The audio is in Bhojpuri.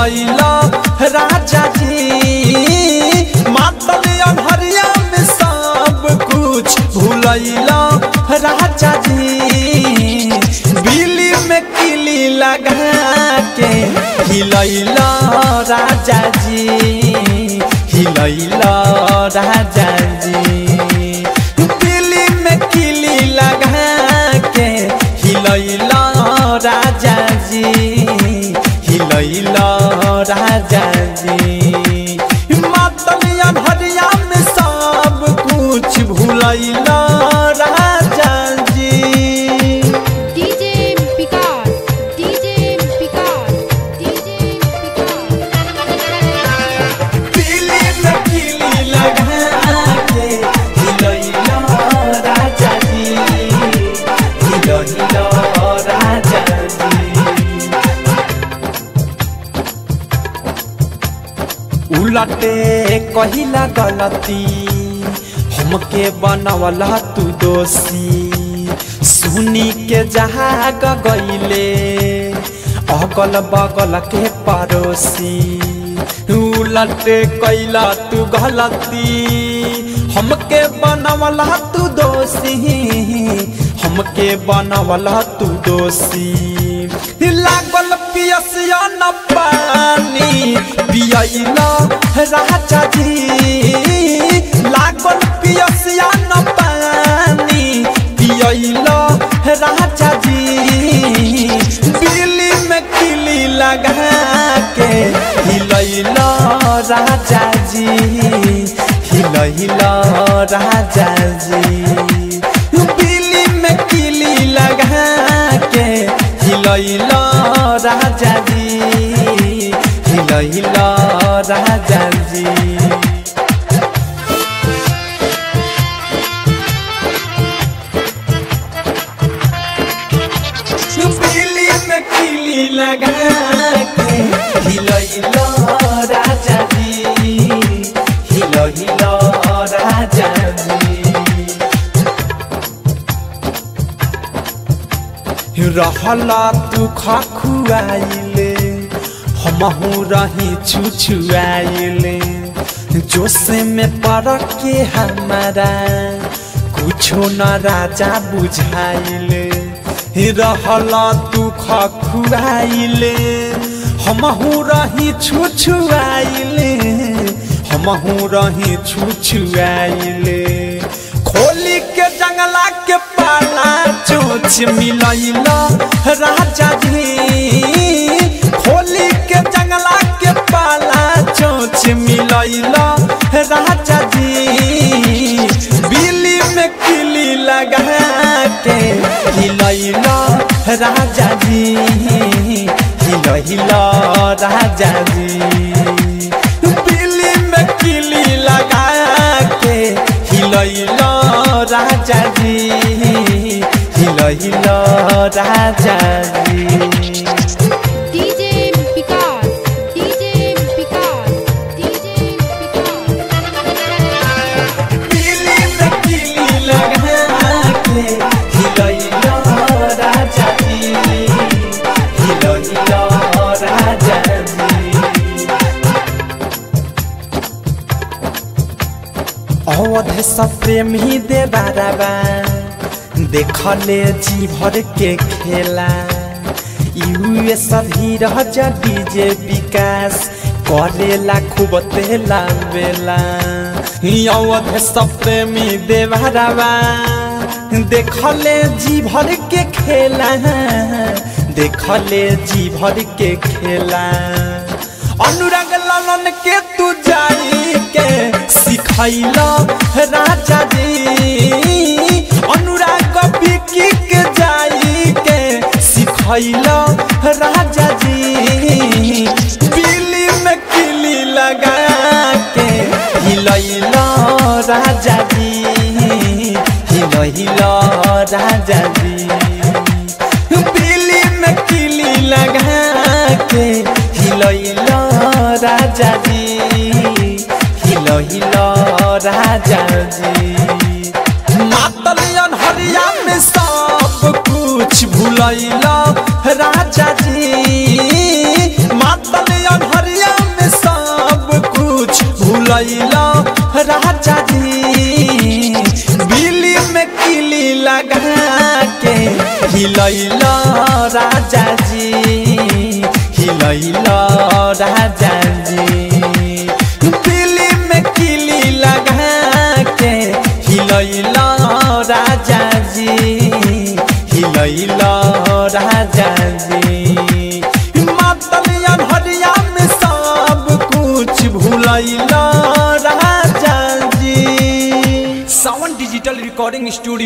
भूलैला राजा जी। मातल अनहरिया में सब कुछ भूलैला राजा जी। बिल्ली में किली लगा के हिलैला राजा जी, हिलैला राजा जी। बिल्ली में किली लगा के हिलैला राजा जी, हिलैला राजा जी। मातल अनहरिया में सब कुछ भूलैला राजा जी। डीजे विकास, डीजे विकास, डीजे विकास। बिल्ली में किली लगा के हिलैला राजा जी, हिलैला राजा जी। उलटे कहिला गलती हमके बनवला तू दोषी। सुनी के जहाग गईले अगल बगल के पड़ोसी। उलटे कैला तू गलती हमके बनवला तू दोषी, हमके बनवला तू दोषी। लागल पियसिया न पानी पियैला राजा जी। लागल पियसिया न पानी पियैला राजा जी। बिल्ली में किली लगा के हिलैला राजा जी, हिलैला राजा जी। बिल्ली में किली लगा के हिलैला राजा जी, हिलैला राजा जी। बिल्ली में किली लगा के हिलैला राजा जी, हिलैला राजा जी। रहला तू खखुआइले हमहू रही छुछुआइले। जोश में पड़ के हमारा कुछो न राजा बुझाइले। रहला तू खखुआइले हमहू रही छुछुआइले, हमहू रही छुछुआइले। खोली के जंगला के पाला चोच मिलैला राजा जी। खोली के जंगला के पाला चोच मिलैला राजा जी। बिल्ली में किली लगा के हिलैला राजा जी, हिलैला राजा जी। बिल्ली में किली लगा के हिलैला राजा जी, हिलैला राजा जी। डीजे विकास, डीजे विकास, डीजे विकास। बिल्ली में किली लगा के हिलैला राजा जी, हिलैला राजा जी। अवध सब प्रेमी दे बाराबा देखले जी भर के खेला। यूएस धीरज डीजे विकास करेला खूब तेला बेला। अवध सब प्रेमी दे बाराबा देखले जी भर के खेला, देखले जी भर के खेला। अनुराग लालन के तू जाई के सिखैला राजा जी। अनुराग बिकी के जाई के सिखैला राजा जी। बिल्ली में किली लगा के हिलैला राजा जी, हिलैला राजा जी। बिल्ली में किली लगा के हिलैला राजा जी, हिलैला राजा जी। मातल अनहरिया में सब कुछ भूलैला राजा जी। मातल अनहरिया भूलैला राजा जी बिल्ली में किली लगा के हिलैला राजा जी हिलैला राजा जी बिल्ली में किली लगा के हिलैला राजा जी हिलैला राजा जी मातलिया भरिया में सब कुछ भूलैला राजा जी। सावन डिजिटल रिकॉर्डिंग स्टूडियो।